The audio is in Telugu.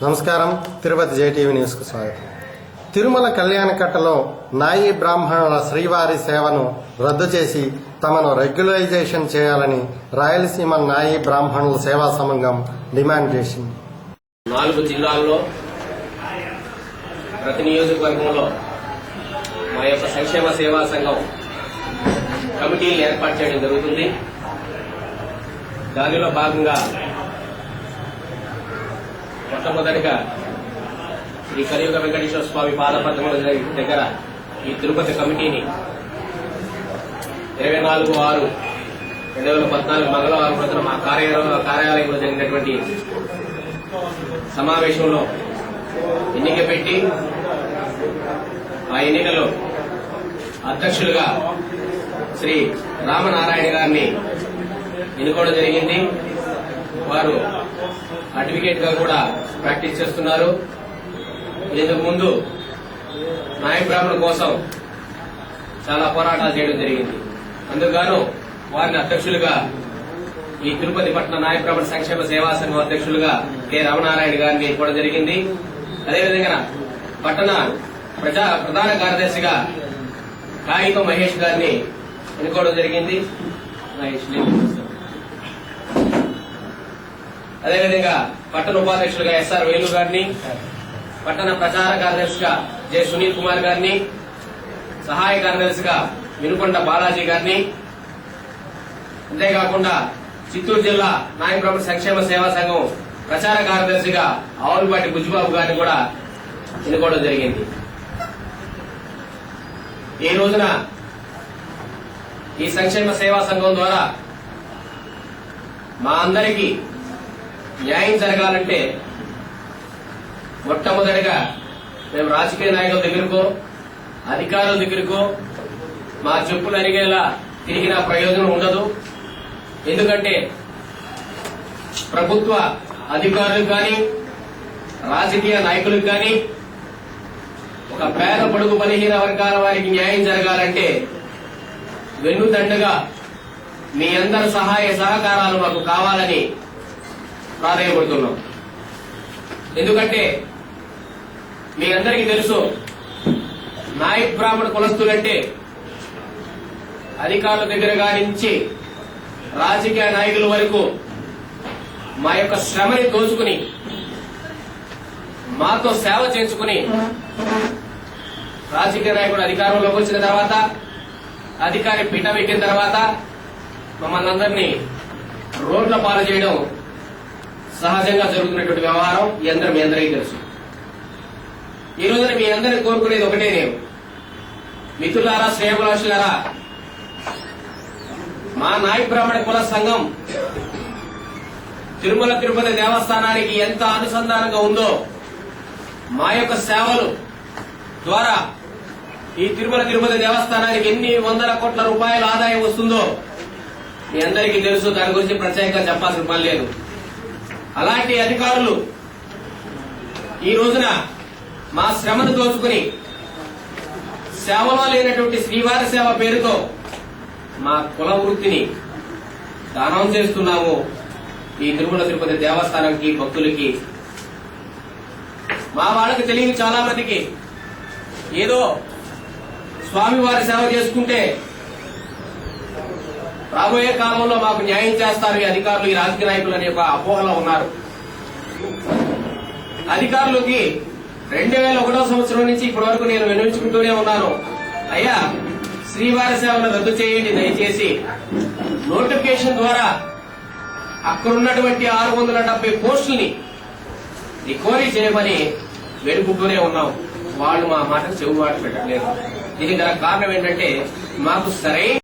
నమస్కారం. తిరుపతి జేటీవీ న్యూస్ కు స్వాగతం. తిరుమల కళ్యాణకట్టలో నాయి బ్రాహ్మణుల శ్రీవారి సేవను రద్దు చేసి తమను రెగ్యులరైజేషన్ చేయాలని రాయలసీమ నాయి బ్రాహ్మణుల సేవా సంఘం డిమాండ్ చేసింది. 4 జిల్లాల్లో ప్రతి నియోజకవర్గంలో మా యొక్క సంక్షేమ సేవా సంఘం కమిటీలు ఏర్పాటు చేయడం జరుగుతుంది. దానిలో భాగంగా మొట్టమొదటిగా శ్రీ కలియుగ వెంకటేశ్వర స్వామి పాదపద్మముల దగ్గర ఈ తిరుపతి కమిటీని 24/6/2014 మంగళవారం రోజున మా కార్యాలయంలో జరిగినటువంటి సమావేశంలో ఎన్నిక పెట్టి ఆ ఎన్నికలో అధ్యక్షులుగా శ్రీ రామనారాయణ గారిని ఎన్నుకోవడం జరిగింది. వారు అడ్వకేట్ గా కూడా ప్రాక్టీస్ చేస్తున్నారు. ఇంతకు ముందు నాయ బ్రాహ్మణుల కోసం చాలా పోరాటాలు చేయడం జరిగింది. అందుకు వారిని అధ్యక్షులుగా ఈ తిరుపతి పట్టణ నాయ బ్రాహ్మణ సంక్షేమ సేవా సంఘం అధ్యక్షులుగా కె రామనారాయణ గారిని ఎన్నుకోవడం జరిగింది. అదేవిధంగా పట్టణ ప్రధాన కార్యదర్శిగా కాగితం మహేష్ గారిని ఎన్నుకోవడం జరిగింది. అదేవిధంగా పట్టణ ఉపాధ్యక్షులుగా ఎస్ఆర్ వేలు గారిని, పట్టణ ప్రచార కార్యదర్శిగా జె సునీల్ కుమార్ గారిని, సహాయ కార్యదర్శిగా వినుకొండ బాలాజీ గారిని, అంతేకాకుండా చిత్తూరు జిల్లా నాయ బ్రాహ్మణ సంక్షేమ సేవా సంఘం ప్రచార కార్యదర్శిగా ఆవులపాటి బుజ్జిబాబు గారిని కూడా ఎన్నుకోవడం జరిగింది. ఈ రోజున ఈ సంక్షేమ సేవా సంఘం ద్వారా మా అందరికీ న్యాయం జరగాలంటే మొట్టమొదటిగా మేము రాజకీయ నాయకుల దగ్గరకో అధికారుల దగ్గరకో మా చెప్పులు అరిగేలా తిరిగిన ప్రయోజనం ఉండదు. ఎందుకంటే ప్రభుత్వ అధికారులకు కానీ రాజకీయ నాయకులకు కానీ ఒక పేద పొడుగు బలహీన వర్గాల వారికి న్యాయం జరగాలంటే వెన్నుదండగా మీ అందరి సహాయ సహకారాలు మాకు కావాలని ప్రాధాన్యపడుతున్నాం. ఎందుకంటే మీ అందరికీ తెలుసు, నాయ బ్రాహ్మణ కులస్తులంటే అధికారుల దగ్గరగా నుంచి రాజకీయ నాయకుల వరకు మా యొక్క శ్రమని దోచుకుని మాతో సేవ చేయించుకుని రాజకీయ నాయకుడు అధికారంలోకి వచ్చిన తర్వాత అధికారి పీఠం ఎక్కిన తర్వాత మమ్మల్ని అందరినీ రోడ్ల పాలు చేయడం సహజంగా జరుగుతున్నటువంటి వ్యవహారం మీ అందరికీ తెలుసు. ఈ రోజున మీ అందరినీ కోరుకునేది ఒకటే, నేను మిత్రులారా, శ్రేయభిలాషులారా, మా నాయ బ్రాహ్మణ కుల సంఘం తిరుమల తిరుపతి దేవస్థానానికి ఎంత అనుసంధానంగా ఉందో, మా యొక్క సేవలు ద్వారా ఈ తిరుమల తిరుపతి దేవస్థానానికి ఎన్ని వందల కోట్ల రూపాయల ఆదాయం వస్తుందో మీ అందరికీ తెలుసు. దాని గురించి ప్రత్యేకంగా చెప్పాల్సిన పని లేదు. అలాంటి అధికారులు ఈ రోజున మా శ్రమను దోచుకుని సేవలో లేనటువంటి శ్రీవారి సేవ పేరుతో మా కుల వృత్తిని దానం చేస్తున్నాము ఈ తిరుమల తిరుపతి దేవస్థానానికి, భక్తులకి. మా వాళ్ళకి తెలియని చాలా మందికి ఏదో స్వామివారి సేవ చేసుకుంటే రాబోయే కాలంలో మాకు న్యాయం చేస్తారు ఈ అధికారులు, ఈ రాజకీయ నాయకులు అనే ఒక అపోహలో ఉన్నారు. అధికారులకి 2001వ సంవత్సరం నుంచి ఇప్పటి వరకు నేను వినియోగించుకుంటూనే ఉన్నాను. అయ్యా, శ్రీవారి సేవను రద్దు చేయండి దయచేసి. నోటిఫికేషన్ ద్వారా అక్కడున్నటువంటి 670 పోస్టుల్ని రికవరీ చేయమని వేడుకుంటూనే ఉన్నాం. వాళ్ళు మా మాట చెవుబాటు పెట్టలేదు. దీనికి గల కారణం ఏంటంటే మాకు సరైన